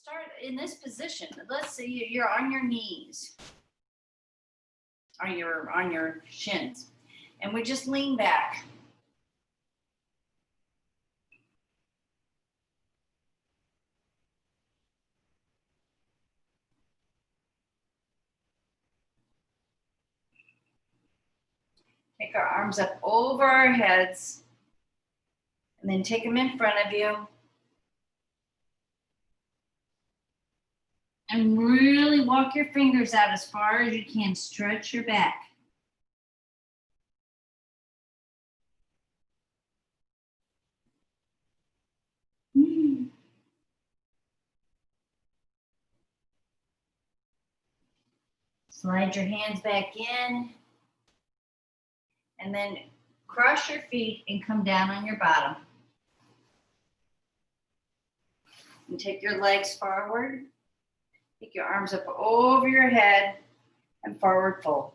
start in this position. Let's say you're on your knees, or you're on your shins, and we just lean back. Take our arms up over our heads, and then take them in front of you. And really walk your fingers out as far as you can. Stretch your back. Slide your hands back in. And then cross your feet and come down on your bottom. And take your legs forward. Take your arms up over your head and forward fold.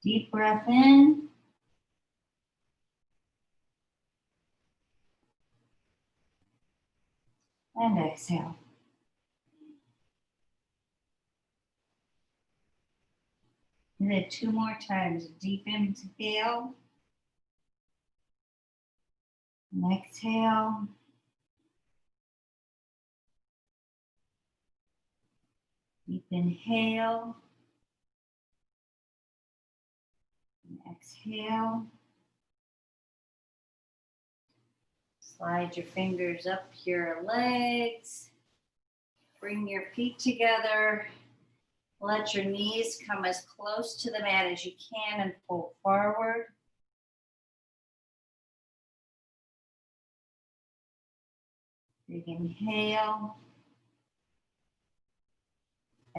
Deep breath in. And exhale. And then 2 more times. Deep inhale. And exhale. Deep inhale. And exhale. Slide your fingers up your legs. Bring your feet together. Let your knees come as close to the mat as you can and pull forward. Big inhale.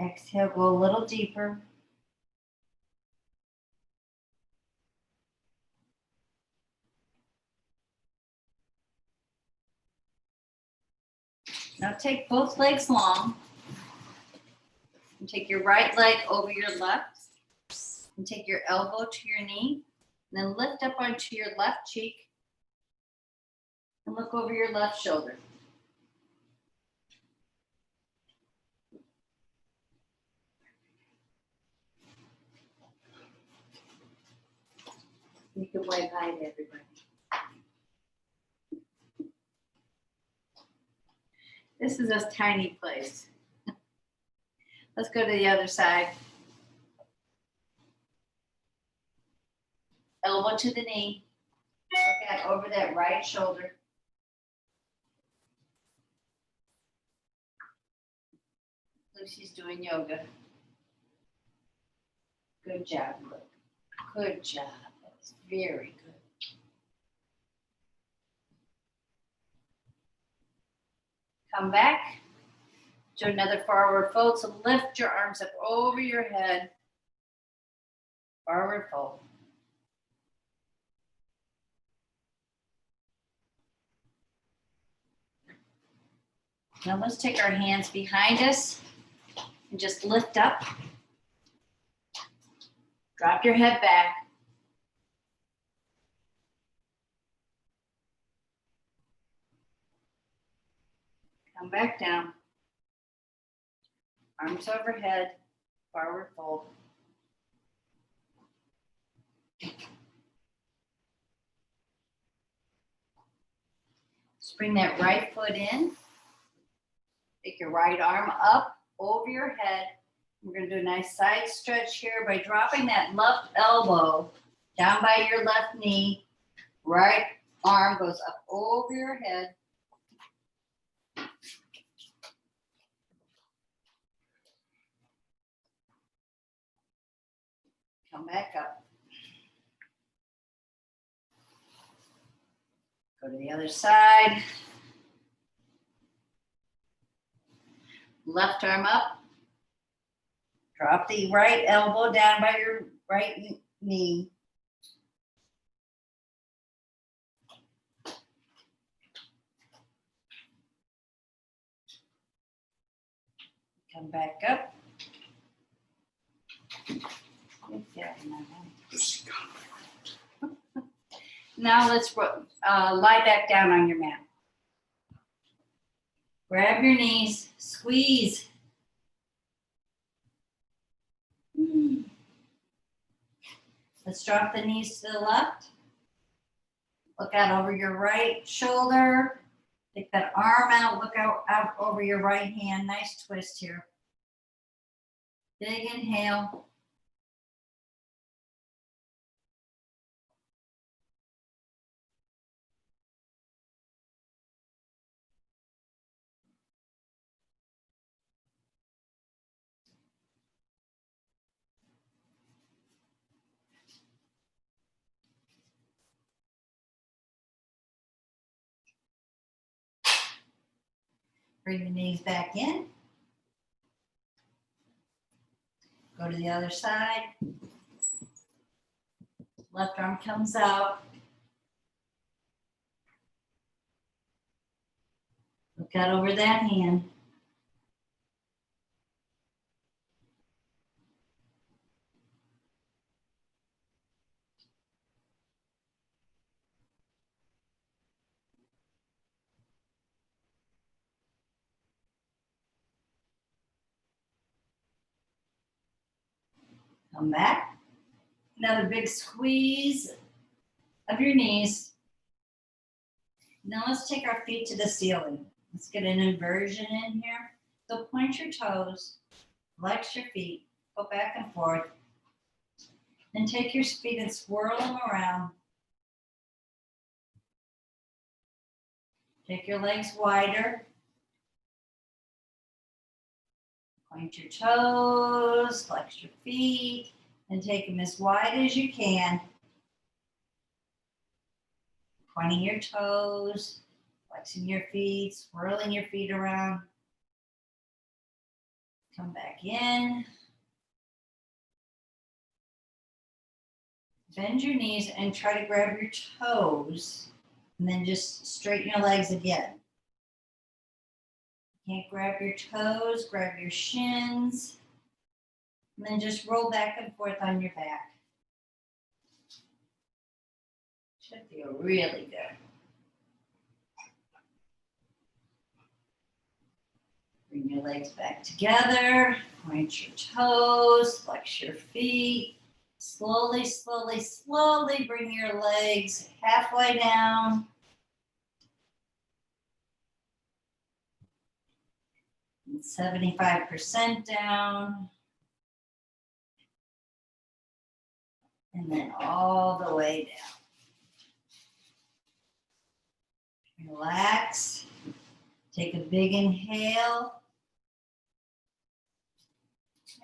Exhale, go a little deeper. Now take both legs long. And take your right leg over your left. And take your elbow to your knee. And then lift up onto your left cheek. And look over your left shoulder. You can wave hi to everybody. This is a tiny place. Let's go to the other side. Elbow to the knee. Look at over that right shoulder. Lucy's doing yoga. Good job, Luke. Good job. That's very good. Come back. Do another forward fold. So lift your arms up over your head. Forward fold. Now let's take our hands behind us and just lift up. Drop your head back. Come back down. Arms overhead, forward fold. Just bring that right foot in. Take your right arm up over your head. We're going to do a nice side stretch here by dropping that left elbow down by your left knee. Right arm goes up over your head. Come back up. Go to the other side. Left arm up. Drop the right elbow down by your right knee. Come back up. big fat in my hand. Now let's lie back down on your mat. Grab your knees, squeeze. Let's drop the knees to the left. Look out over your right shoulder. Take that arm out, look out over your right hand. Nice twist here. Big inhale. Bring the knees back in. Go to the other side. Left arm comes out. Look out over that hand. Come back. Another big squeeze of your knees. Now let's take our feet to the ceiling. Let's get an inversion in here. So point your toes, flex your feet, go back and forth. Then take your feet and swirl them around. Take your legs wider. Point your toes, flex your feet, and take them as wide as you can. Pointing your toes, flexing your feet, swirling your feet around. Come back in. Bend your knees and try to grab your toes, and then just straighten your legs again. Can't grab your toes, grab your shins, and then just roll back and forth on your back. Should feel really good. Bring your legs back together, point your toes, flex your feet. Slowly, slowly, slowly bring your legs halfway down. 75% down. And then all the way down. Relax. Take a big inhale.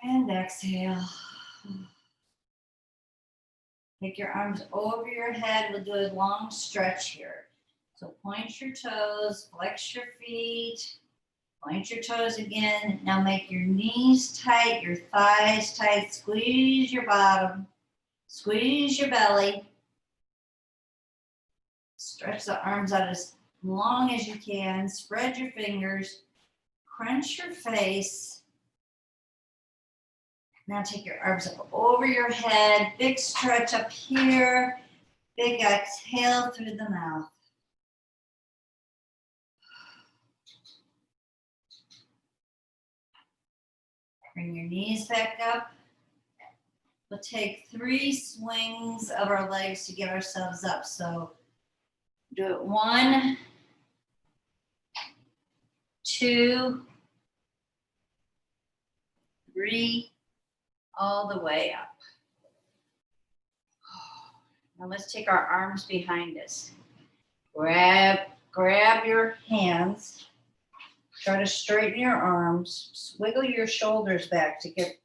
And exhale. Take your arms over your head. We'll do a long stretch here. So point your toes, flex your feet. Point your toes again. Now make your knees tight, your thighs tight. Squeeze your bottom. Squeeze your belly. Stretch the arms out as long as you can. Spread your fingers. Crunch your face. Now take your arms up over your head. Big stretch up here. Big exhale through the mouth. Bring your knees back up. We'll take 3 swings of our legs to get ourselves up. So do it 1, 2, 3, all the way up. Now let's take our arms behind us. Grab your hands. Try to straighten your arms. Wiggle your shoulders back to get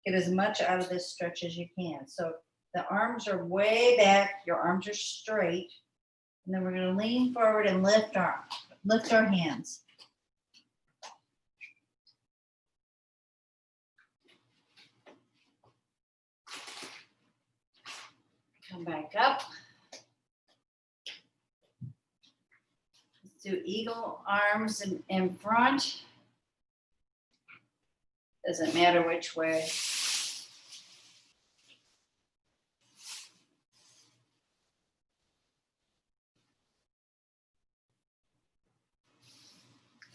as much out of this stretch as you can. So the arms are way back. Your arms are straight. And then we're going to lean forward and lift our hands. Come back up. Let's do eagle arms in front. Doesn't matter which way.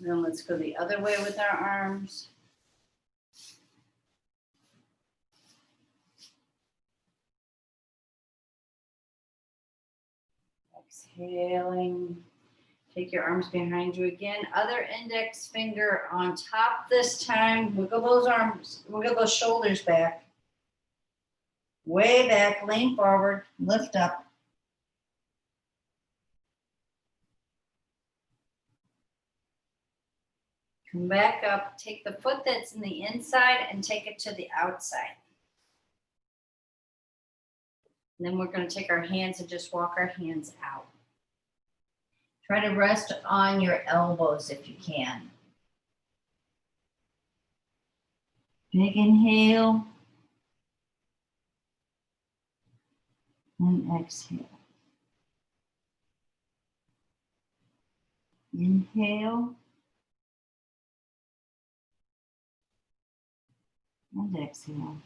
Then let's go the other way with our arms. Exhaling. Take your arms behind you again. Other index finger on top this time. Wiggle those arms, wiggle those shoulders back. Way back, lean forward, lift up. Come back up, take the foot that's in the inside and take it to the outside. And then we're going to take our hands and just walk our hands out. Try to rest on your elbows if you can. Big inhale. And exhale. Inhale. And exhale.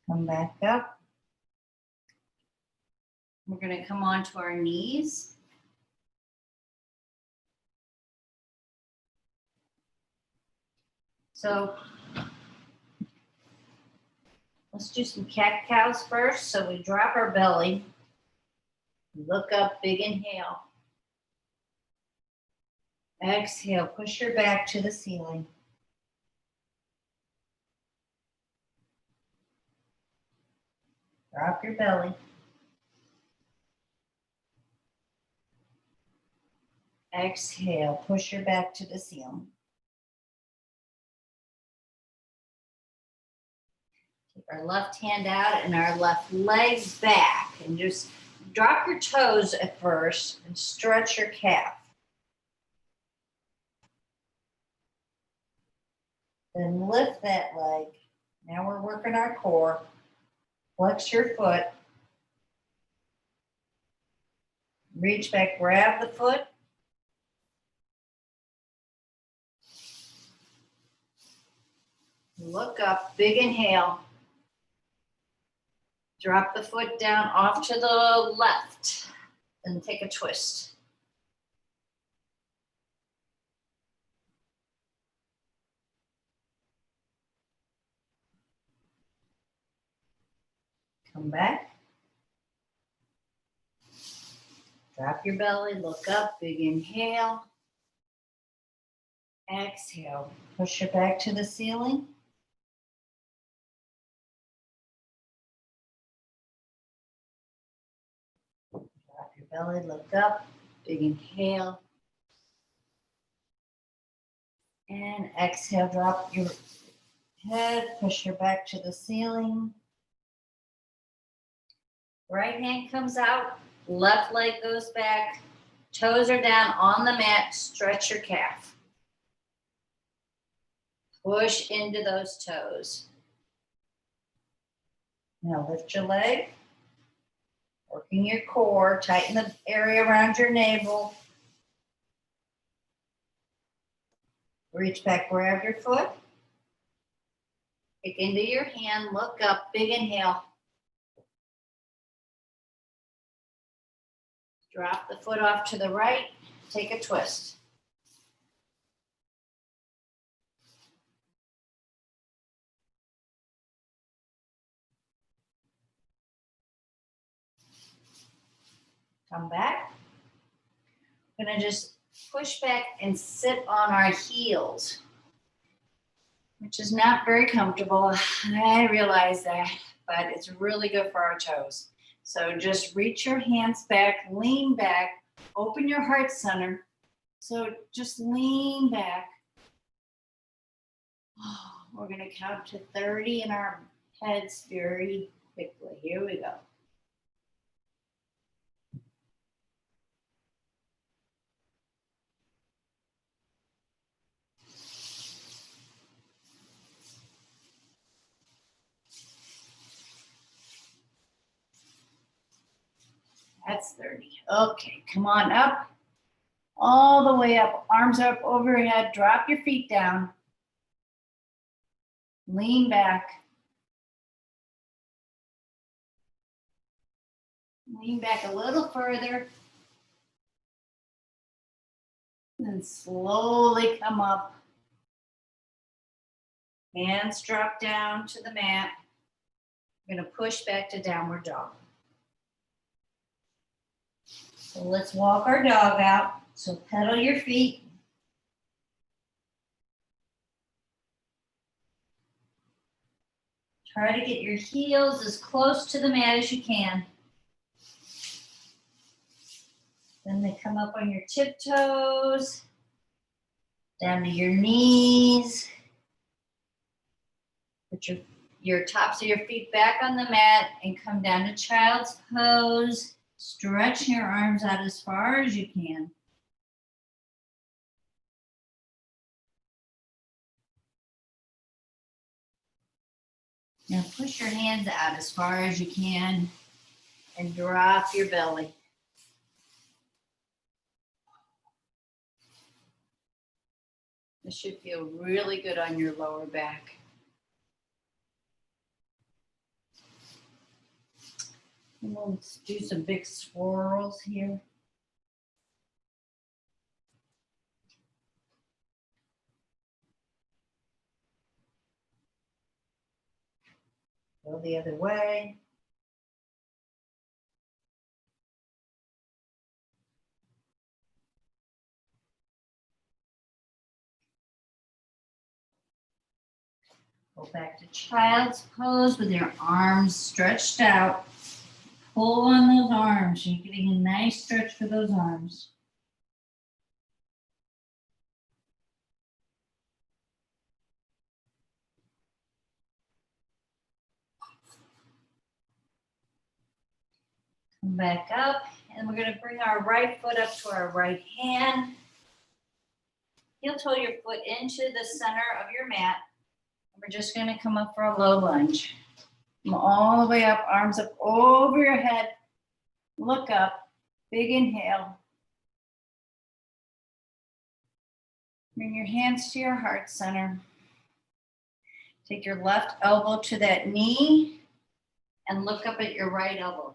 Come back up. We're going to come onto our knees. So let's do some cat-cows first. So we drop our belly. Look up, big inhale. Exhale, push your back to the ceiling. Drop your belly. Exhale, push your back to the ceiling. Take our left hand out and our left leg back and just drop your toes at first and stretch your calf. Then lift that leg. Now we're working our core. Flex your foot. Reach back, grab the foot. Look up, big inhale. Drop the foot down off to the left and take a twist. Come back. Drop your belly, look up, big inhale. Exhale, push your back to the ceiling. Drop your belly, look up, big inhale. And exhale, drop your head, push your back to the ceiling. Right hand comes out, left leg goes back, toes are down on the mat, stretch your calf. Push into those toes. Now lift your leg, working your core, tighten the area around your navel. Reach back, grab your foot. Kick into your hand, look up, big inhale. Drop the foot off to the right, take a twist. Come back. We're gonna just push back and sit on our heels, which is not very comfortable. I realize that, but it's really good for our toes. So just reach your hands back, lean back, open your heart center. So just lean back. We're gonna count to 30 in our heads very quickly. Here we go. That's 30. Okay, come on up. All the way up, arms up overhead, drop your feet down. Lean back. Lean back a little further. And then slowly come up. Hands drop down to the mat. We're going to push back to downward dog. So let's walk our dog out. So pedal your feet. Try to get your heels as close to the mat as you can. Then they come up on your tiptoes, down to your knees. Put your tops of your feet back on the mat and come down to child's pose. Stretch your arms out as far as you can. Now push your hands out as far as you can and drop your belly. This should feel really good on your lower back. And we'll do some big swirls here. Go the other way. Go back to child's pose with your arms stretched out. Pull on those arms. You're getting a nice stretch for those arms. Come back up, and we're going to bring our right foot up to our right hand. Heel toe your foot into the center of your mat. And we're just going to come up for a low lunge. Come all the way up, arms up over your head. Look up, big inhale. Bring your hands to your heart center. Take your left elbow to that knee and look up at your right elbow.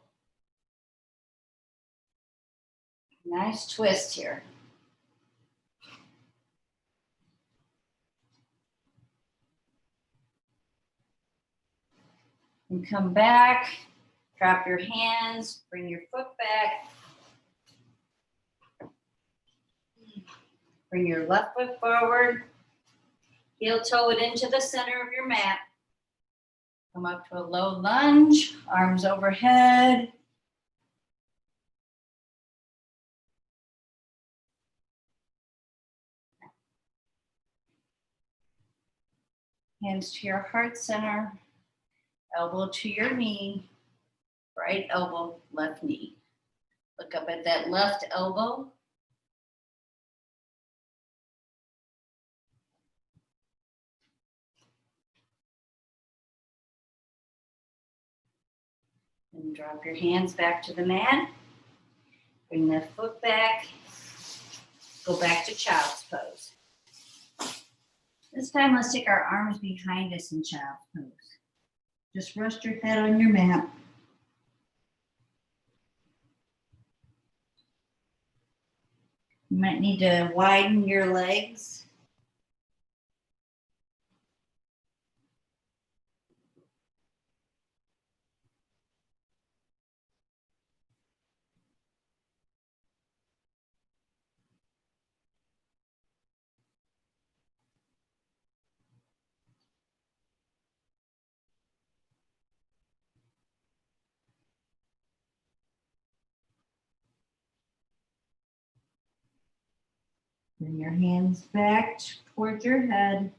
Nice twist here. And come back, drop your hands, bring your foot back. Bring your left foot forward. Heel toe it into the center of your mat. Come up to a low lunge, arms overhead. Hands to your heart center, elbow to your knee, right elbow, left knee. Look up at that left elbow. And drop your hands back to the mat. Bring that foot back. Go back to child's pose. This time, let's take our arms behind us in child's pose. Just rest your head on your mat. You might need to widen your legs. Bring your hands back towards your head.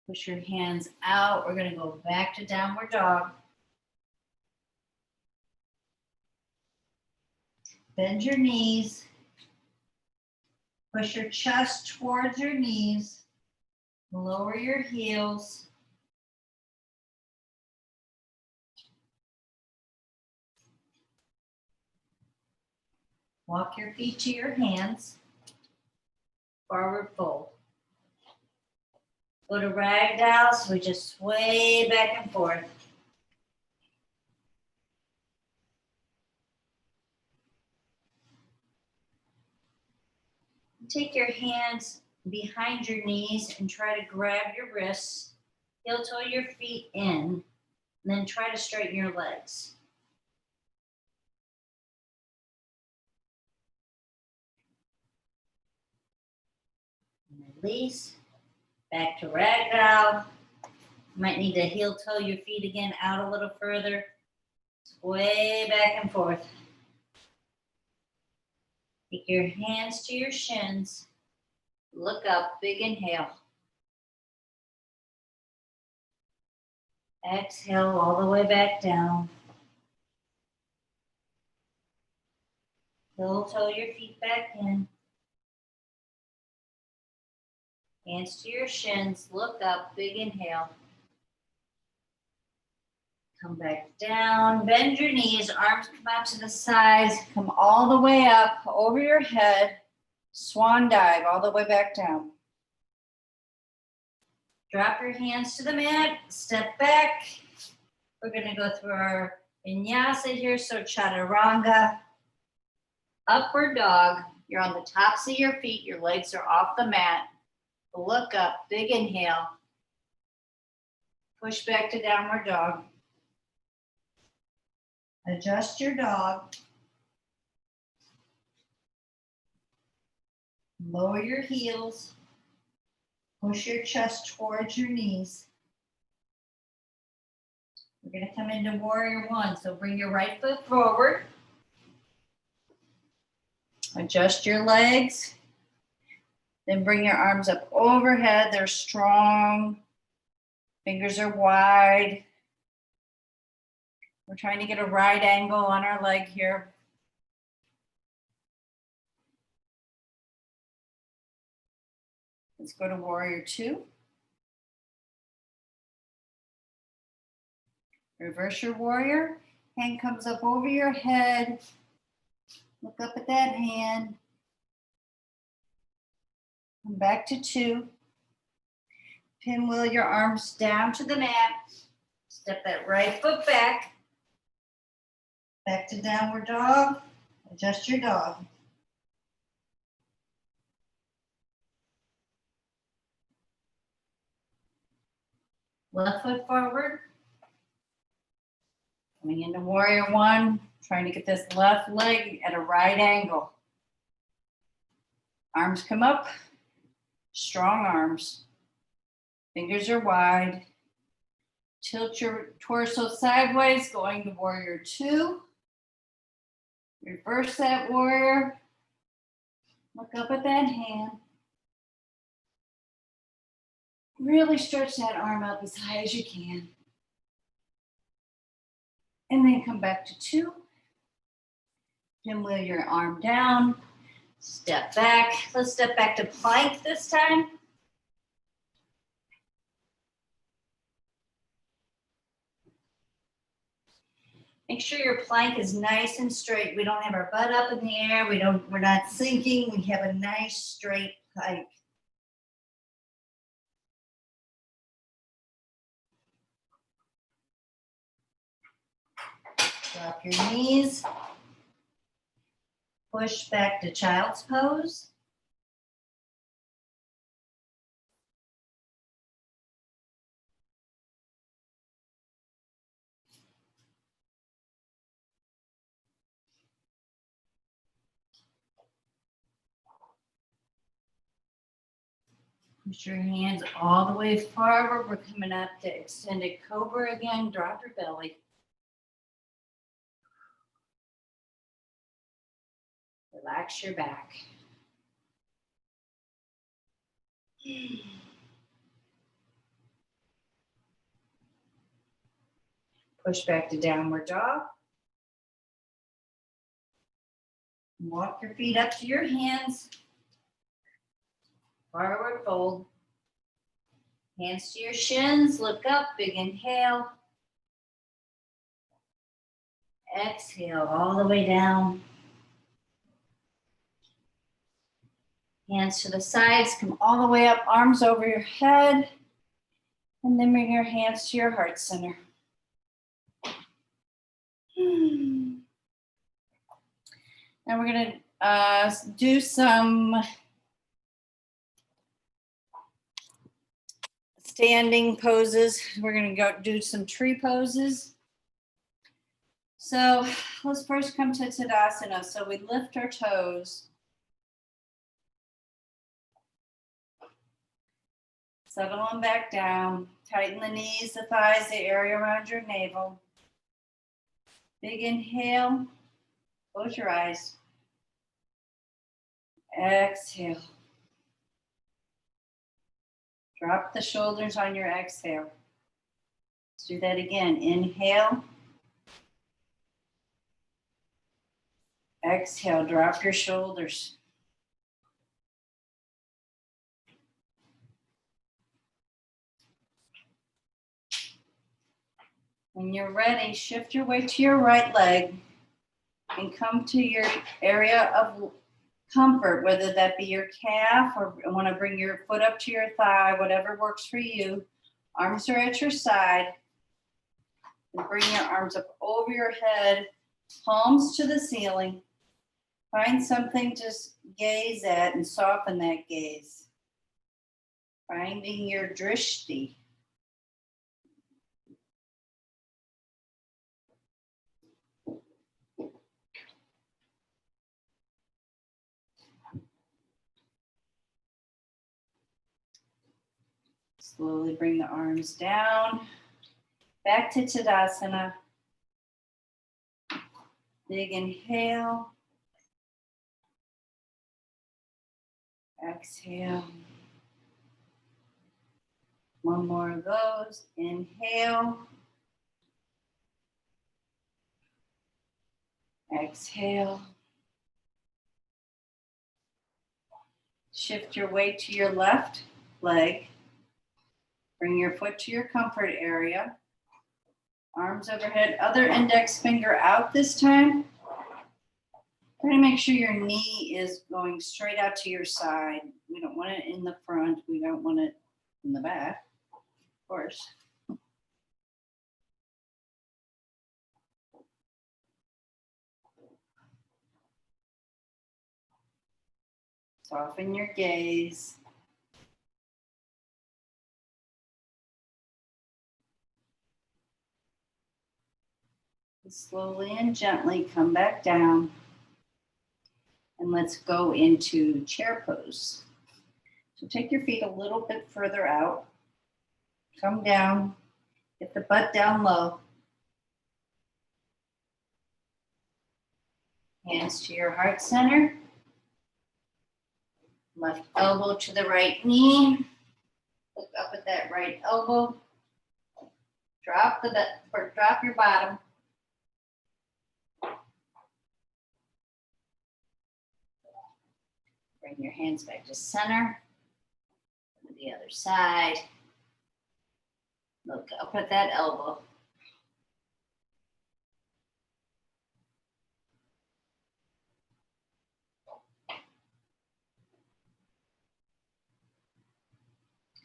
Push your hands out. We're going to go back to downward dog. Bend your knees. Push your chest towards your knees. Lower your heels. Walk your feet to your hands. Forward fold. Go to ragdoll, so we just sway back and forth. Take your hands behind your knees and try to grab your wrists. Heel toe your feet in, and then try to straighten your legs. And release. Back to ragdoll. You might need to heel toe your feet again out a little further. Sway back and forth. Take your hands to your shins. Look up, big inhale. Exhale all the way back down. Heel toe your feet back in. Hands to your shins. Look up, big inhale. Come back down. Bend your knees. Arms come out to the sides. Come all the way up over your head. Swan dive all the way back down. Drop your hands to the mat. Step back. We're going to go through our vinyasa here. So chaturanga. Upward dog. You're on the tops of your feet. Your legs are off the mat. Look up. Big inhale. Push back to downward dog. Adjust your dog. Lower your heels. Push your chest towards your knees. We're going to come into warrior one. So bring your right foot forward. Adjust your legs. Then bring your arms up overhead. They're strong. Fingers are wide. We're trying to get a right angle on our leg here. Let's go to warrior two. Reverse your warrior. Hand comes up over your head. Look up at that hand. Come back to two. Pinwheel your arms down to the mat. Step that right foot back. Back to downward dog. Adjust your dog. Left foot forward. Coming into warrior one. Trying to get this left leg at a right angle. Arms come up. Strong arms. Fingers are wide. Tilt your torso sideways, going to warrior two. Reverse that warrior. Look up at that hand. Really stretch that arm up as high as you can. And then come back to two. Pinwheel your arm down. Step back. Let's step back to plank this time. Make sure your plank is nice and straight. We don't have our butt up in the air. We're not sinking. We have a nice straight plank. Drop your knees. Push back to child's pose. Push your hands all the way forward. We're coming up to extended cobra again. Drop your belly. Relax your back. Push back to downward dog. Walk your feet up to your hands. Forward fold. Hands to your shins. Look up. Big inhale. Exhale all the way down. Hands to the sides. Come all the way up. Arms over your head. And then bring your hands to your heart center. Now we're going to do some standing poses. We're going to go do some tree poses. So let's first come to Tadasana. So we lift our toes. Settle them back down. Tighten the knees, the thighs, the area around your navel. Big inhale. Close your eyes. Exhale. Drop the shoulders on your exhale. Let's do that again. Inhale. Exhale, drop your shoulders. When you're ready, shift your weight to your right leg and come to your area of comfort, whether that be your calf or want to bring your foot up to your thigh, whatever works for you. Arms are at your side. And bring your arms up over your head, palms to the ceiling. Find something to gaze at and soften that gaze. Finding your drishti. Slowly bring the arms down. Back to Tadasana. Big inhale. Exhale. One more of those. Inhale. Exhale. Shift your weight to your left leg. Bring your foot to your comfort area. Arms overhead, other index finger out this time. Try to make sure your knee is going straight out to your side. We don't want it in the front. We don't want it in the back, of course. Soften your gaze. Slowly and gently come back down. And let's go into chair pose. So take your feet a little bit further out. Come down. Get the butt down low. Hands to your heart center. Left elbow to the right knee. Look up at that right elbow. Drop your bottom. Bring your hands back to center. To the other side. Look up at that elbow.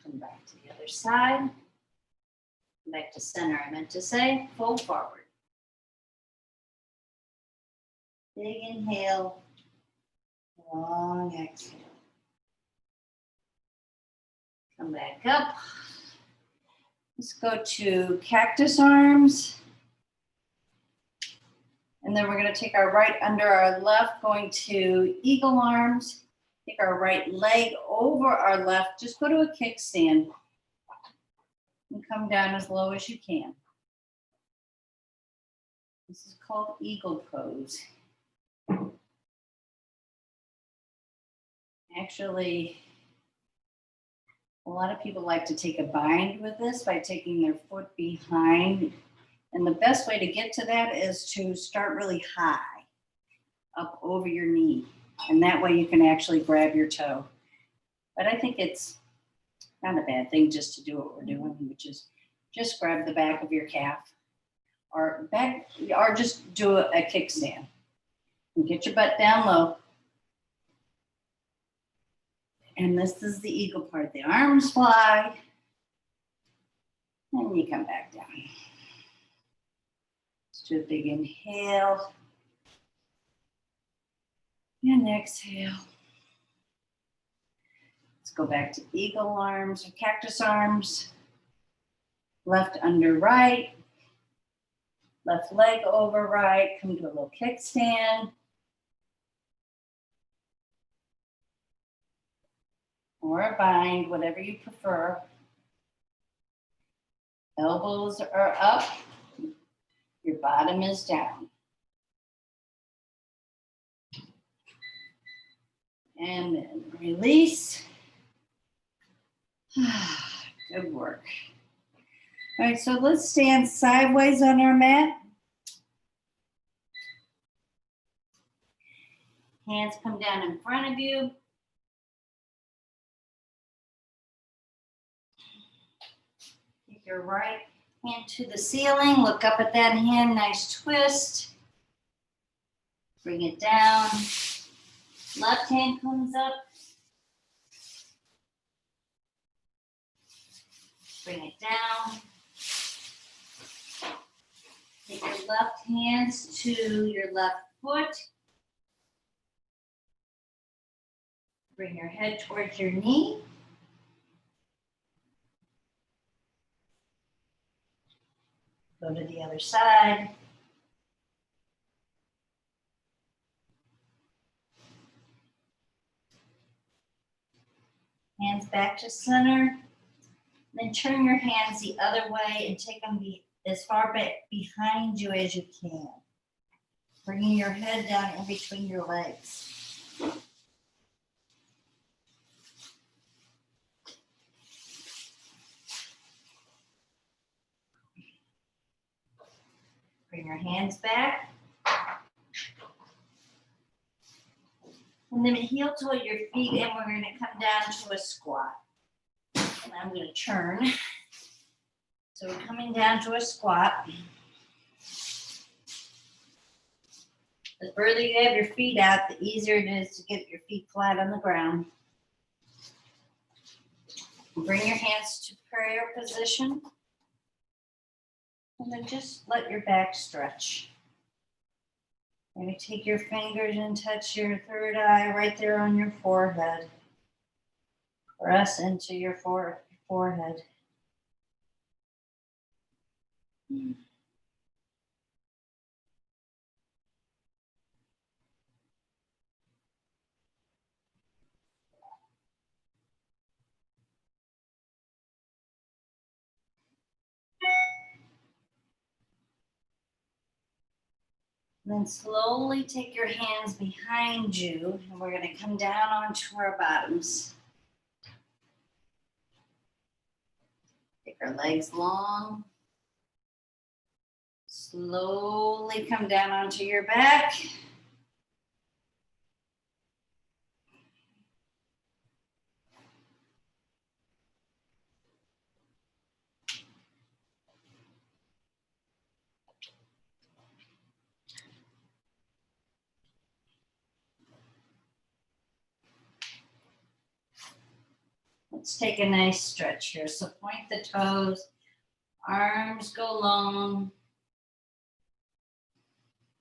Come back to the other side. Back to center, I meant to say. Fold forward. Big inhale. Long exhale. Come back up. Let's go to cactus arms. And then we're going to take our right under our left, going to eagle arms. Take our right leg over our left. Just go to a kickstand. And come down as low as you can. This is called eagle pose. Actually, a lot of people like to take a bind with this by taking their foot behind. And the best way to get to that is to start really high, up over your knee. And that way you can actually grab your toe. But I think it's not a bad thing just to do what we're doing, which is just grab the back of your calf or just do a kickstand. And get your butt down low. And this is the eagle part. The arms fly. And you come back down. Let's do a big inhale. And exhale. Let's go back to eagle arms or cactus arms. Left under right. Left leg over right. Come to a little kickstand. Or a bind, whatever you prefer. Elbows are up. Your bottom is down. And then release. Good work. All right, so let's stand sideways on our mat. Hands come down in front of you. Take your right hand to the ceiling. Look up at that hand. Nice twist. Bring it down. Left hand comes up. Bring it down. Take your left hands to your left foot. Bring your head towards your knee. Go to the other side. Hands back to center. Then turn your hands the other way and take them as far back behind you as you can. Bringing your head down in between your legs. Bring your hands back. And then heel toward your feet, and we're going to come down to a squat. And I'm going to turn. So we're coming down to a squat. The further you have your feet out, the easier it is to get your feet flat on the ground. Bring your hands to prayer position. And then just let your back stretch. Maybe take your fingers and touch your third eye right there on your forehead. Press into your forehead. Then slowly take your hands behind you, and we're going to come down onto our bottoms. Take our legs long. Slowly come down onto your back. Let's take a nice stretch here. So point the toes, arms go long.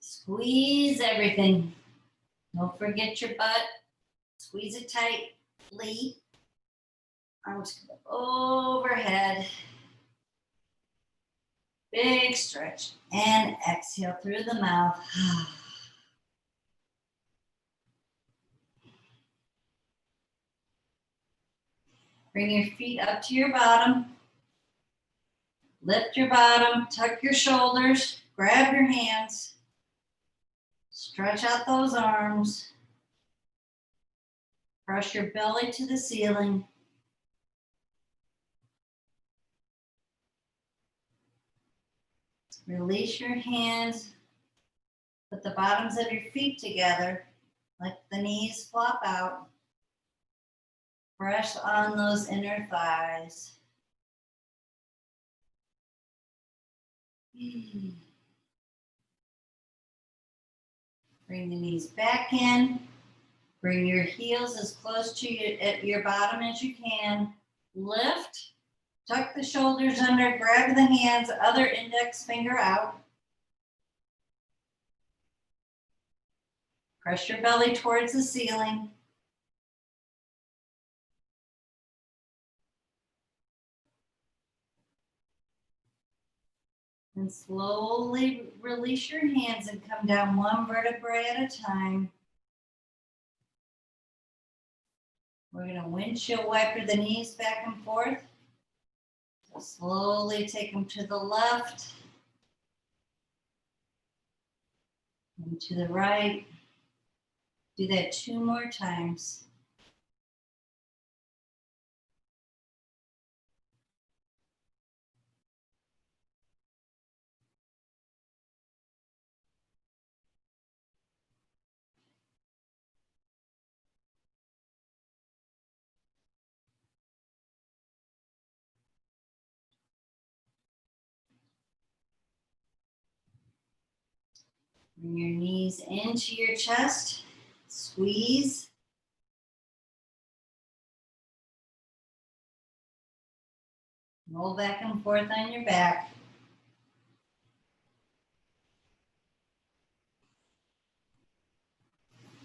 Squeeze everything. Don't forget your butt. Squeeze it tightly. Arms go overhead. Big stretch. And exhale through the mouth. Bring your feet up to your bottom. Lift your bottom, tuck your shoulders, grab your hands. Stretch out those arms. Press your belly to the ceiling. Release your hands. Put the bottoms of your feet together. Let the knees flop out. Press on those inner thighs. Bring the knees back in. Bring your heels as close to your bottom as you can. Lift. Tuck the shoulders under. Grab the hands, other index finger out. Press your belly towards the ceiling. And slowly release your hands and come down one vertebrae at a time. We're going to windshield wiper the knees back and forth. So slowly take them to the left and to the right. Do that 2 more times. Bring your knees into your chest. Squeeze. Roll back and forth on your back.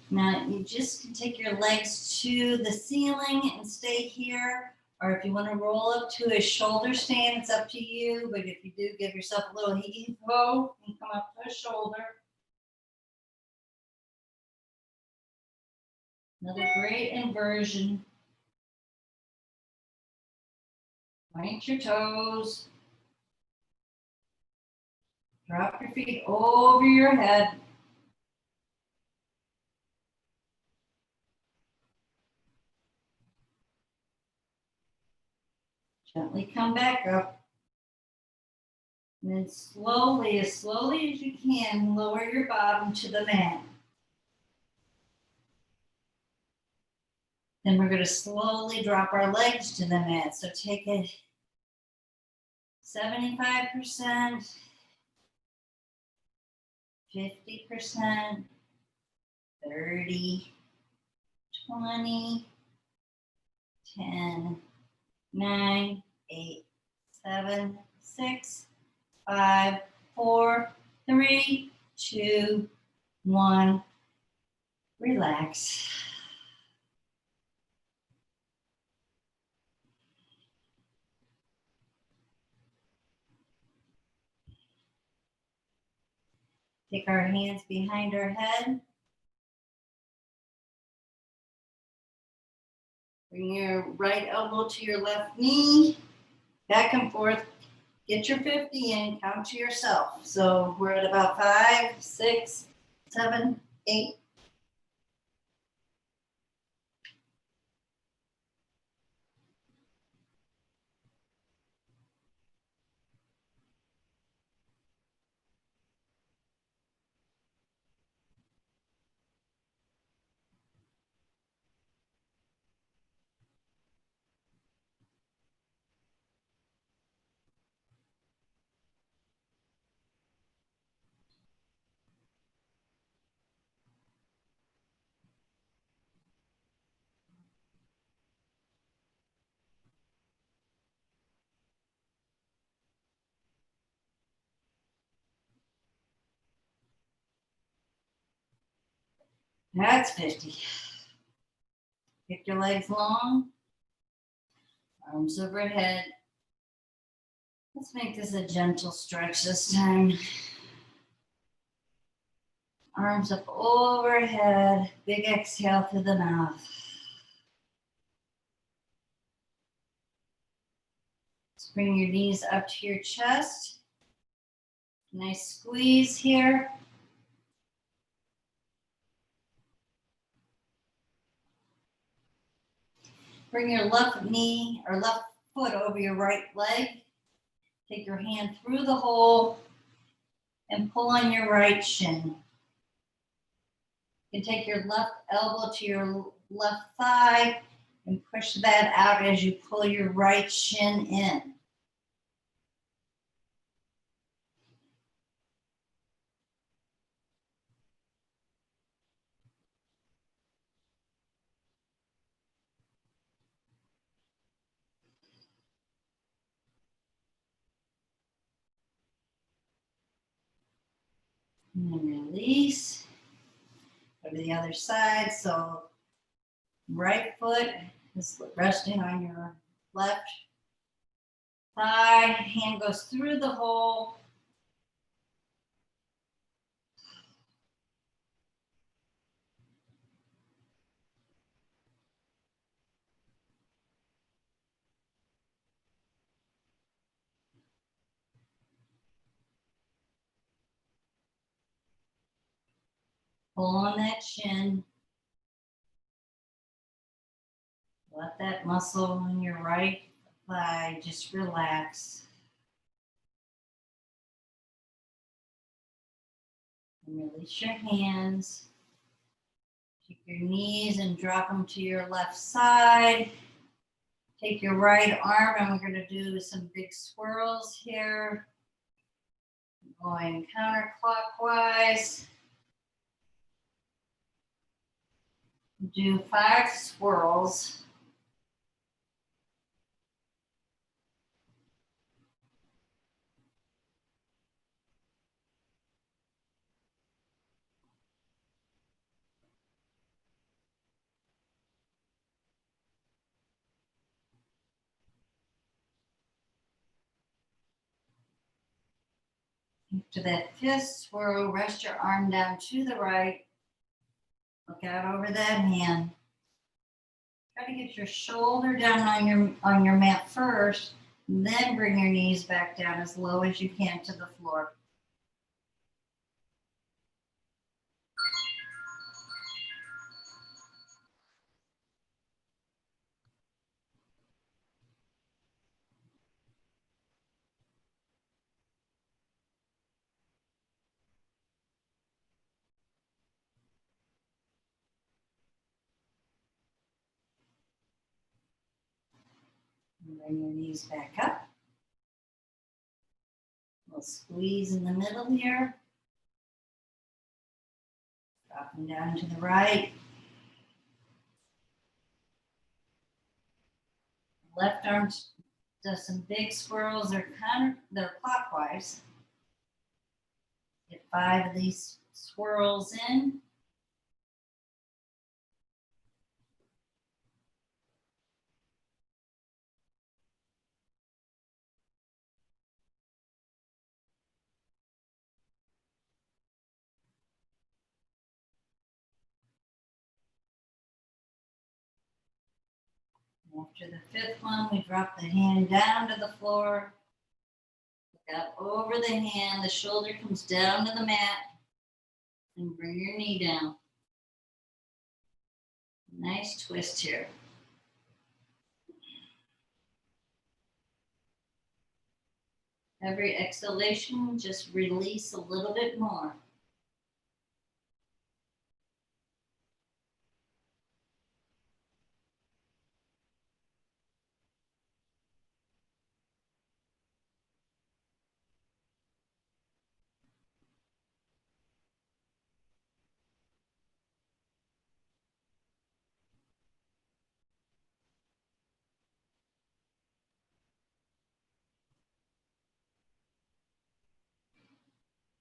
Now you just can take your legs to the ceiling and stay here. Or if you want to roll up to a shoulder stand, it's up to you. But if you do, give yourself a little heave-ho and come up to a shoulder. Another great inversion. Point your toes. Drop your feet over your head. Gently come back up. And then slowly as you can, lower your bottom to the mat. Then we're going to slowly drop our legs to the mat. So take it 75%, 50%, 30, 20, 10, 9, 8, 7, 6, 5, 4, 3, 2, 1. Relax. Take our hands behind our head. Bring your right elbow to your left knee. Back and forth. Get your 50 in. Count to yourself. So we're at about 5, 6, 7, 8. That's 50. Kick your legs long. Arms overhead. Let's make this a gentle stretch this time. Arms up overhead. Big exhale through the mouth. Let's bring your knees up to your chest. Nice squeeze here. Bring your left knee or left foot over your right leg. Take your hand through the hole and pull on your right shin. You can take your left elbow to your left thigh and push that out as you pull your right shin in. And then release. Go to the other side. So right foot is resting on your left thigh. Hand goes through the hole. Pull on that shin. Let that muscle in your right thigh just relax. And release your hands. Take your knees and drop them to your left side. Take your right arm and we're going to do some big swirls here. Going counterclockwise. Do 5 swirls. After that 5th swirl, rest your arm down to the right. Look out over that hand. Try to get your shoulder down on your mat first, and then bring your knees back down as low as you can to the floor. And bring your knees back up. We'll squeeze in the middle here. Dropping down to the right. Left arm does some big swirls. They're clockwise. Get 5 of these swirls in. After the 5th one, we drop the hand down to the floor. Look out over the hand. The shoulder comes down to the mat. And bring your knee down. Nice twist here. Every exhalation, just release a little bit more.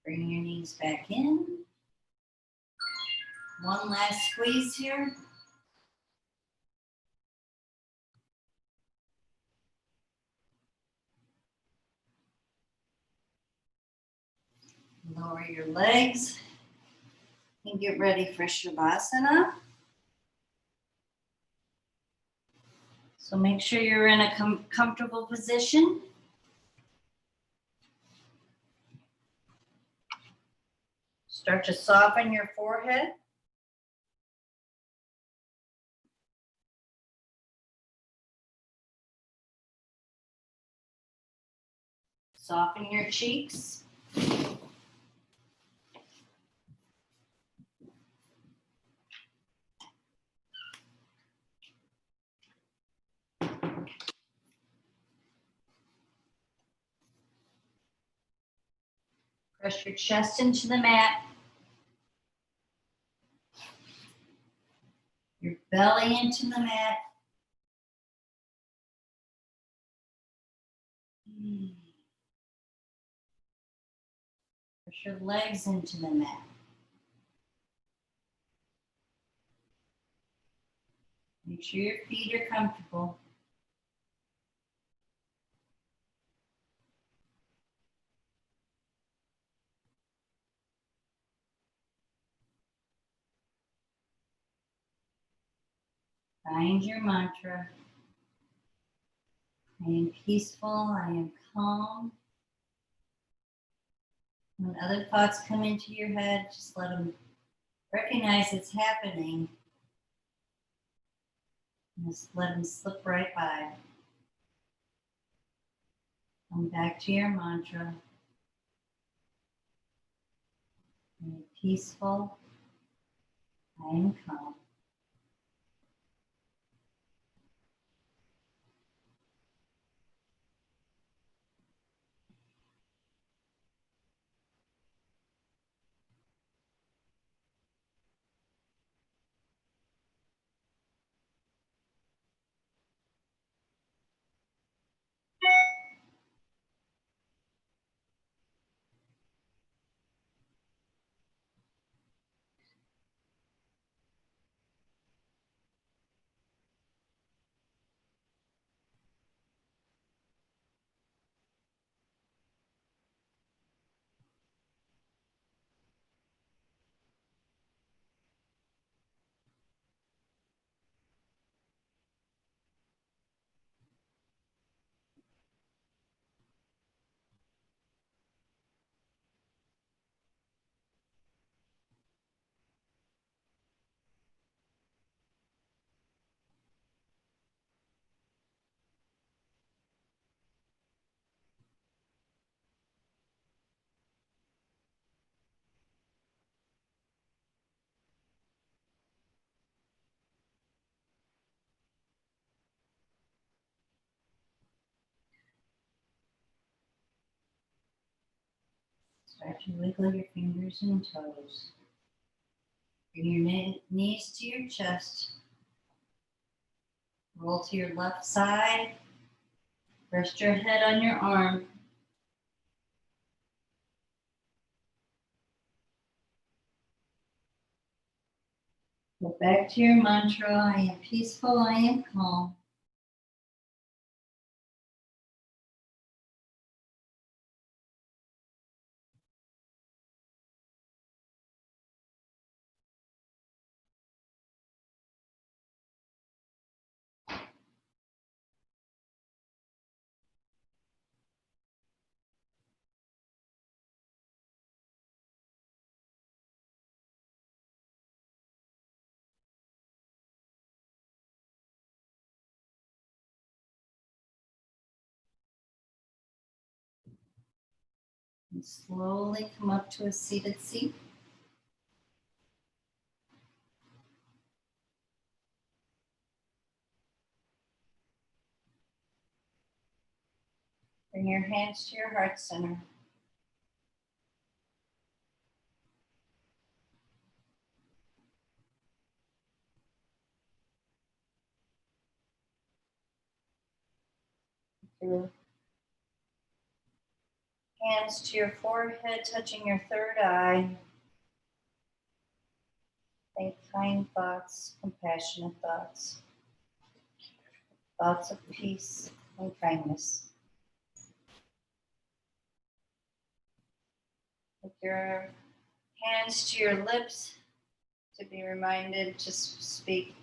Bring your knees back in. One last squeeze here. Lower your legs and get ready for Shavasana. So make sure you're in a comfortable position. Start to soften your forehead. Soften your cheeks. Press your chest into the mat. Your belly into the mat. Push your legs into the mat. Make sure your feet are comfortable. Find your mantra. I am peaceful, I am calm. When other thoughts come into your head, just let them Recognize it's happening. Just let them slip right by. Come back to your mantra. Be peaceful. I am calm. Start to wiggle your fingers and toes. Bring your knees to your chest. Roll to your left side. Rest your head on your arm. Go back to your mantra. I am peaceful. I am calm. And slowly come up to a seated seat. Bring your hands to your heart center. Your hands to your forehead, touching your third eye. Think kind thoughts, compassionate thoughts, thoughts of peace and kindness. With your hands to your lips to be reminded to speak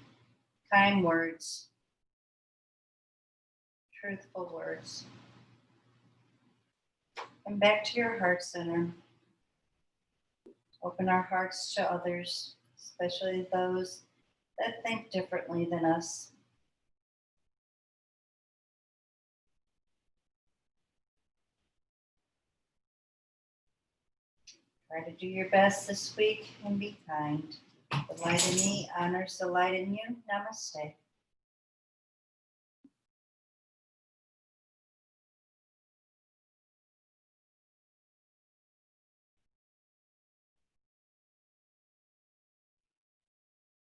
kind words, truthful words. And back to your heart center. Open our hearts to others, especially those that think differently than us. Try to do your best this week and be kind. The light in me honors the light in you. Namaste.